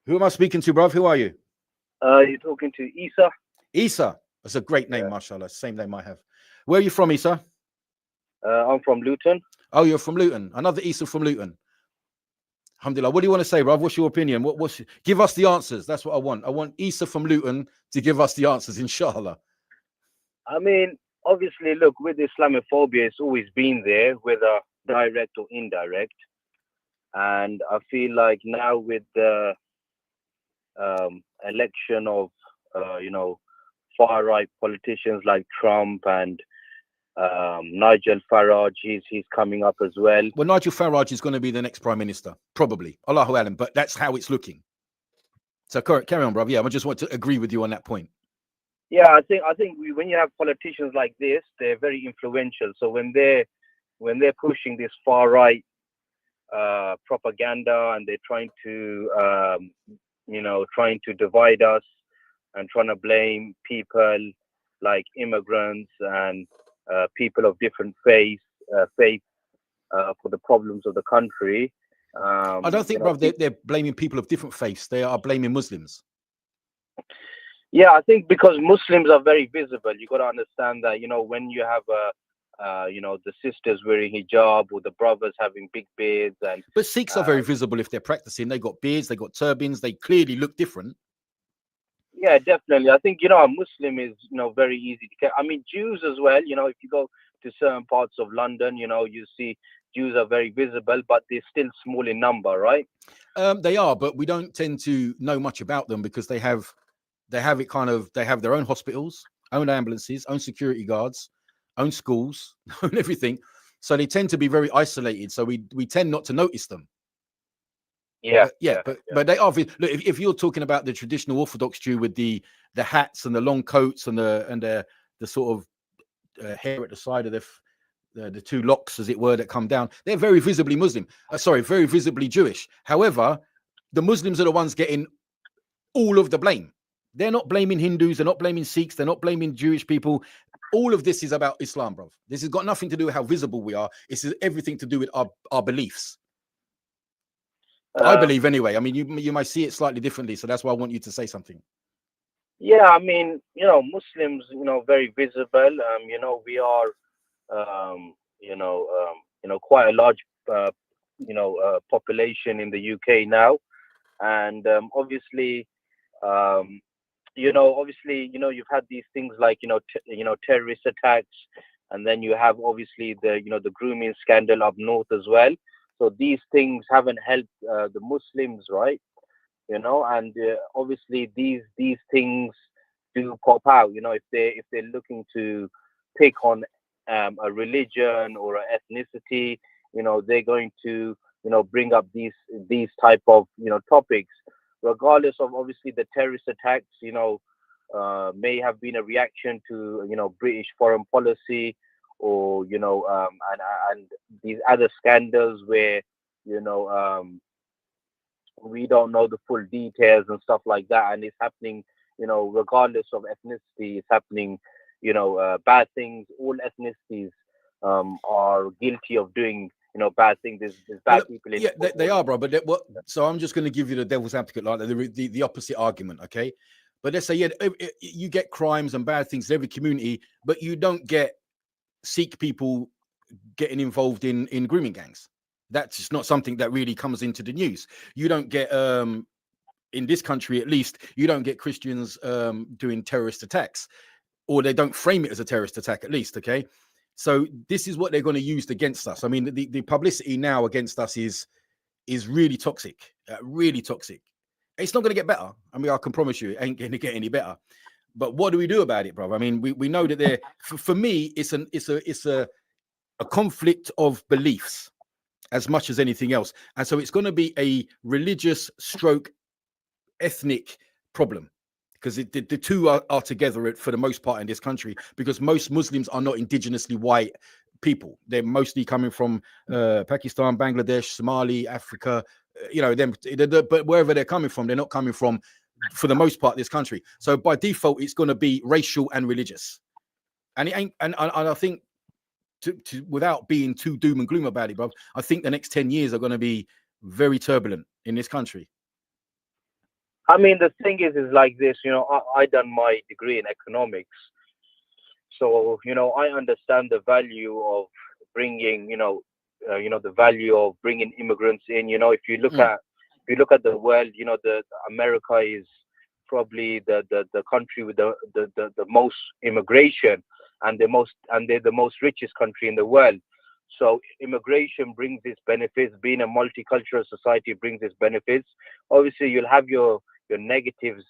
Who am I speaking to, bruv? Who are you? You're talking to Isa. Isa. That's a great name, mashallah. Same name I have. Where are you from, Isa? I'm from Luton. Oh, you're from Luton. Another Isa from Luton. Alhamdulillah. What do you want to say, bruv? What's your opinion? Give us the answers. That's what I want. I want Isa from Luton to give us the answers, inshallah. I mean, obviously, look, with Islamophobia, it's always been there, whether direct or indirect. And I feel like now with the election of, far-right politicians like Trump and Nigel Farage, he's coming up as well. Well, Nigel Farage is going to be the next prime minister, probably. Allahu alam, but that's how it's looking. So carry on, brother. Yeah, I just want to agree with you on that point. Yeah, I think when you have politicians like this, they're very influential. So when they're pushing this far-right propaganda and they're trying to divide us and trying to blame people like immigrants and people of different faith for the problems of the country. I don't think, brother, they're blaming people of different faiths. They are blaming Muslims. Yeah, I think because Muslims are very visible. You got to understand that, when you have the sisters wearing hijab or the brothers having big beards, but Sikhs are very visible if they're practicing. They got beards, they got turbans, they clearly look different. Yeah, definitely. I think a Muslim is very easy to get. I mean, Jews as well. If you go to certain parts of London, you see Jews are very visible, but they're still small in number, right? They are, but we don't tend to know much about them because they have their own hospitals, own ambulances, own security guards, own schools, own everything. So they tend to be very isolated. So we tend not to notice them. But they are. Look, if you're talking about the traditional Orthodox Jew with the hats and the long coats and the sort of hair at the side of the 2 locks, as it were, that come down, they're very visibly Muslim. Very visibly Jewish. However, the Muslims are the ones getting all of the blame. They're not blaming Hindus. They're not blaming Sikhs. They're not blaming Jewish people. All of this is about Islam, bro. This has got nothing to do with how visible we are. It's everything to do with our beliefs. I believe anyway. I mean, you might see it slightly differently, so that's why I want you to say something. Yeah, I mean, Muslims, very visible. We are, quite a large, population in the UK now, and obviously, you've had these things like terrorist attacks, and then you have obviously the grooming scandal up north as well. So these things haven't helped the Muslims, right? And obviously these things do pop out. If they're looking to pick on a religion or an ethnicity, they're going to bring up these type of topics, regardless of obviously the terrorist attacks. May have been a reaction to British foreign policy, or and these other scandals where we don't know the full details and stuff like that, and it's happening, regardless of ethnicity. It's happening, bad things. All ethnicities are guilty of doing bad things. There's bad people in they are, bro. But so I'm just going to give you the devil's advocate, like the opposite argument, okay? But let's say you get crimes and bad things in every community, but you don't get Sikh people getting involved in grooming gangs. That's just not something that really comes into the news. You don't get in this country, at least, you don't get Christians doing terrorist attacks, or they don't frame it as a terrorist attack, at least, okay? So this is what they're going to use against us. I mean, the publicity now against us is really toxic, really toxic. It's not going to get better. I mean, I can promise you, it ain't going to get any better. But what do we do about it, bro? I mean, we know that there. For me, it's a conflict of beliefs as much as anything else, and so it's going to be a religious stroke ethnic problem, because the two are together for the most part in this country, because most Muslims are not indigenously white people. They're mostly coming from Pakistan, Bangladesh, Somali, Africa, but wherever they're coming from, they're not coming from, for the most part, this country. So by default, it's going to be racial and religious, and it ain't. And I think, without being too doom and gloom about it, bro, I think the next 10 years are going to be very turbulent in this country. I mean, the thing is like this, I done my degree in economics. So, I understand the value of bringing, the value of bringing immigrants in. If you look at the world, the America is probably the country with the most immigration, and they're the most richest country in the world. So immigration brings its benefits. Being a multicultural society brings its benefits. Obviously, you'll have your negatives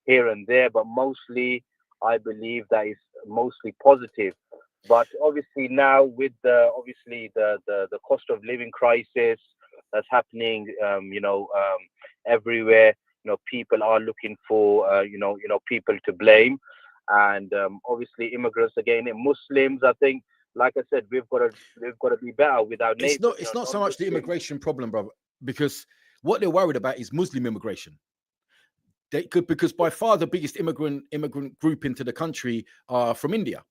here and there, but mostly I believe that is mostly positive. But obviously now with the cost of living crisis that's happening, everywhere, people are looking for people to blame, and obviously immigrants again, and Muslims. I think, like I said, we've got to be better with our neighbors. It's not so much the immigration problem, brother, because what they're worried about is Muslim immigration. Because by far the biggest immigrant group into the country are from India,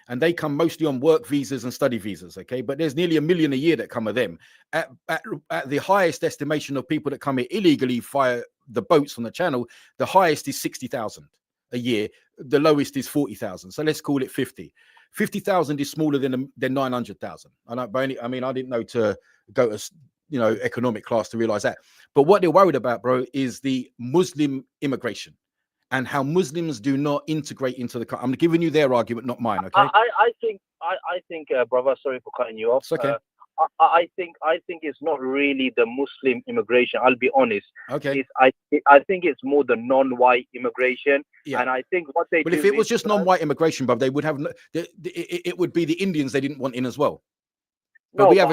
and they come mostly on work visas and study visas. Okay, but there's nearly 1 million a year that come of them. At the highest estimation of people that come here illegally via the boats on the channel, the highest is 60,000 a year. The lowest is 40,000. So let's call it 50. 50,000 is smaller than 900,000. I mean, I didn't know to go to economic class to realize that. But what they're worried about, bro, is the Muslim immigration and how Muslims do not integrate into the country. I'm giving you their argument, not mine. Okay. I think, brother, sorry for cutting you off. It's okay. I think it's not really the Muslim immigration. I'll be honest. Okay. I think it's more the non-white immigration. Yeah. And I think what they But if it was just non-white immigration, bro, they would have. It would be the Indians they didn't want in as well. But we have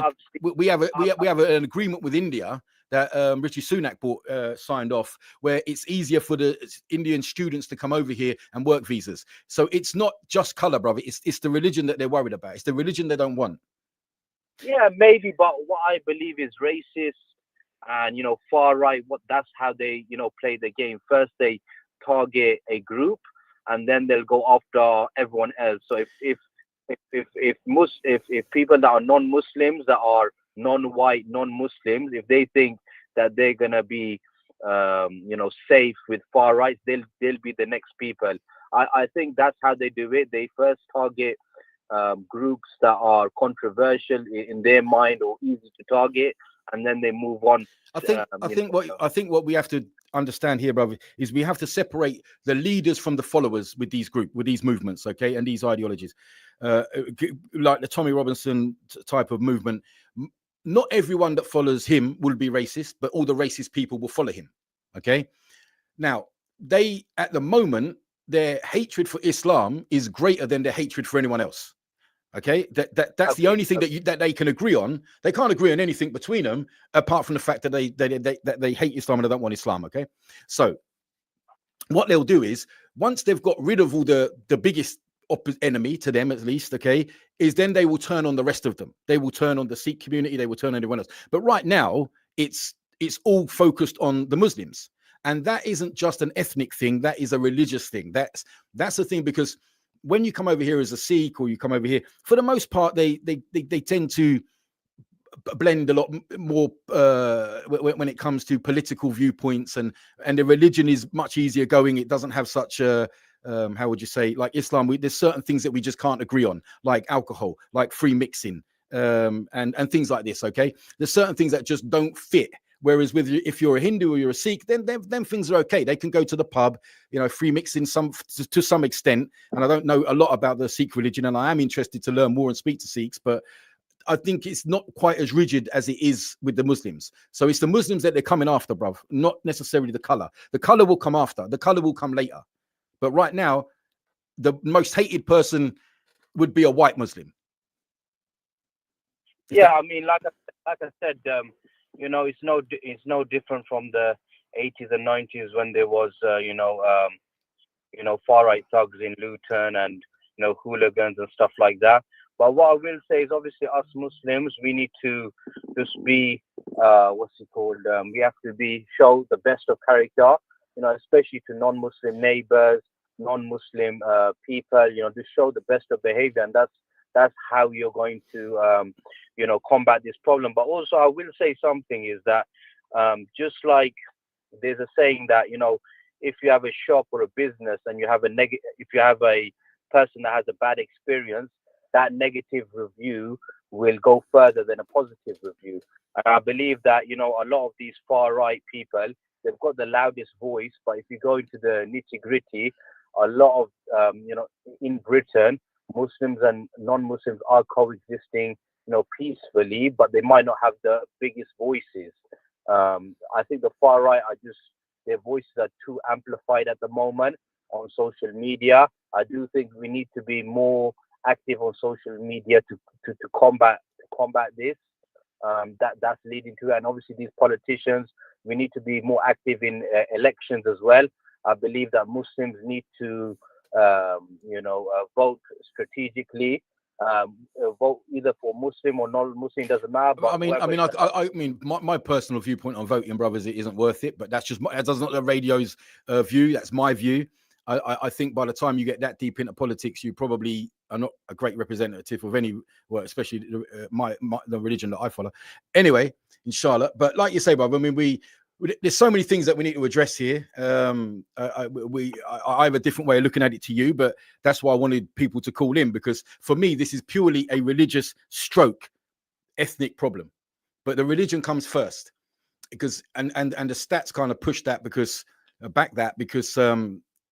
an agreement with India that Rishi Sunak signed off, where it's easier for the Indian students to come over here and work visas. So it's not just color, brother. It's the religion that they're worried about. It's the religion they don't want. Yeah, maybe, but what I believe is racist and far right. That's how they play the game. First they target a group, and then they'll go after everyone else. So if people that are non-Muslims, that are non-white, non-Muslims, if they think that they're gonna be safe with far right, they'll be the next people. I think that's how they do it. They first target groups that are controversial in their mind or easy to target, and then they move on. I think what we have to understand here, brother, is we have to separate the leaders from the followers with these movements, okay, and these ideologies, like the Tommy Robinson type of movement. Not everyone that follows him will be racist, but all the racist people will follow him. Okay, now at the moment, their hatred for Islam is greater than their hatred for anyone else. Okay, that's the only thing that they can agree on. They can't agree on anything between them, apart from the fact that they hate Islam and they don't want Islam. Okay, so what they'll do is, once they've got rid of all the biggest enemy to them, at least, okay, is then they will turn on the rest of them. They will turn on the Sikh community. They will turn on everyone else. But right now, it's all focused on the Muslims, and that isn't just an ethnic thing. That is a religious thing. That's the thing, because when you come over here as a Sikh, or you come over here, for the most part, they tend to blend a lot more when it comes to political viewpoints, and the religion is much easier going. It doesn't have such a how would you say, like Islam, there's certain things that we just can't agree on, like alcohol, like free mixing, and things like this. Okay, there's certain things that just don't fit. Whereas if you're a Hindu or you're a Sikh, then things are okay. They can go to the pub, free mixing to some extent. And I don't know a lot about the Sikh religion, and I am interested to learn more and speak to Sikhs, but I think it's not quite as rigid as it is with the Muslims. So it's the Muslims that they're coming after, bruv, not necessarily the color. The color will come after. The color will come later. But right now, the most hated person would be a white Muslim. Yeah, I mean, like I said, it's no different from the 80s and 90s when there was, far right thugs in Luton and hooligans and stuff like that. But what I will say is, obviously, us Muslims, we need to just be, we have to show the best of character, especially to non-Muslim neighbors, non-Muslim people, just show the best of behavior. And that's how you're going to, combat this problem. But also, I will say something is that just like there's a saying that, if you have a shop or a business and you have if you have a person that has a bad experience, that negative review will go further than a positive review. And I believe that, a lot of these far right people, they've got the loudest voice, but if you go into the nitty gritty, a lot of, in Britain, Muslims and non-Muslims are coexisting, peacefully, but they might not have the biggest voices. I think the far right their voices are too amplified at the moment on social media. I do think we need to be more active on social media to combat this. That's leading to, and obviously these politicians, we need to be more active in elections as well. I believe that Muslims need to vote strategically, vote either for Muslim or non-Muslim, doesn't matter. But I mean, my personal viewpoint on voting, brothers, it isn't worth it. But that's just that's not the radio's view. That's my view. I think by the time you get that deep into politics, you probably are not a great representative of any, well, especially the religion that I follow. Anyway, inshallah. But like you say, brother, I mean, there's so many things that we need to address here. I have a different way of looking at it to you, but that's why I wanted people to call in, because for me, this is purely a religious stroke ethnic problem. But the religion comes first, because and the stats kind of push that, because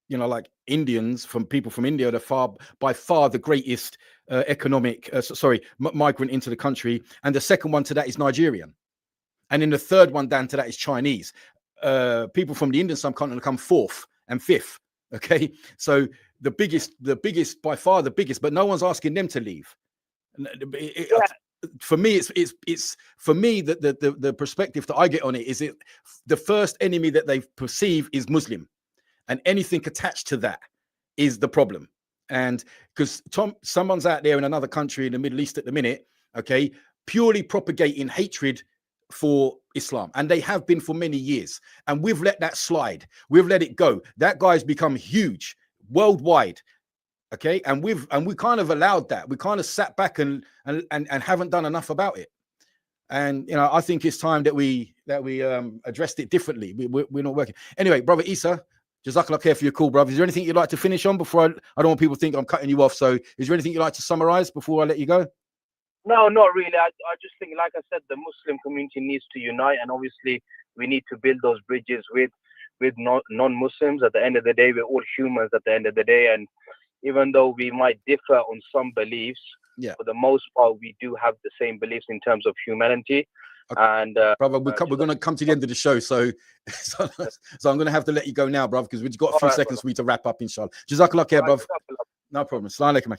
like Indians, people from India, are by far the greatest economic migrant into the country, and the second one to that is Nigerian. And then the third one down to that is Chinese. People from the Indian subcontinent come fourth and fifth. Okay, so the biggest, by far the biggest, but no one's asking them to leave. For me, it's for me that the perspective that I get on it is the first enemy that they perceive is Muslim, and anything attached to that is the problem. And because someone's out there in another country in the Middle East at the minute, okay, purely propagating hatred for Islam, and they have been for many years, and we've let that slide. We've let it go. That guy's become huge worldwide, okay, and we kind of allowed that. We kind of sat back and haven't done enough about it. And I think it's time that we addressed it differently. We're not working anyway. Brother Isa, Jazakallah khair for your call, brother. Is there anything you'd like to finish on before I don't want people to think I'm cutting you off? So is there anything you'd like to summarize before I let you go? No, not really. I just think, like I said, the Muslim community needs to unite, and obviously we need to build those bridges with non-Muslims. At the end of the day, we're all humans at the end of the day, and even though we might differ on some beliefs, for the most part, we do have the same beliefs in terms of humanity. Okay. And brother, we're going to come to the end of the show, so I'm going to have to let you go now, brother, because we've got a few seconds for me to wrap up, inshallah. Jazakallah khair, brother. No problem. Assalamu alaikum.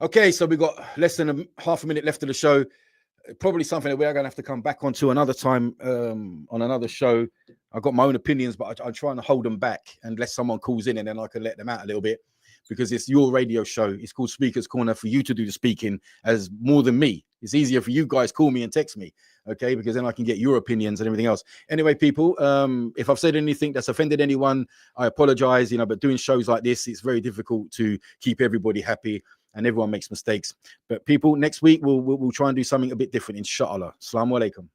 Okay, so we've got less than half a minute left of the show. Probably something that we are going to have to come back onto another time on another show. I've got my own opinions, but I'm trying to hold them back unless someone calls in, and then I can let them out a little bit. because it's your radio show. It's called Speaker's Corner for you to do the speaking as more than me. It's easier for you guys call me and text me, okay? Because then I can get your opinions and everything else. Anyway, people, if I've said anything that's offended anyone, I apologize, but doing shows like this, it's very difficult to keep everybody happy, and everyone makes mistakes. But people, next week, we'll try and do something a bit different, inshallah. Assalamu alaikum.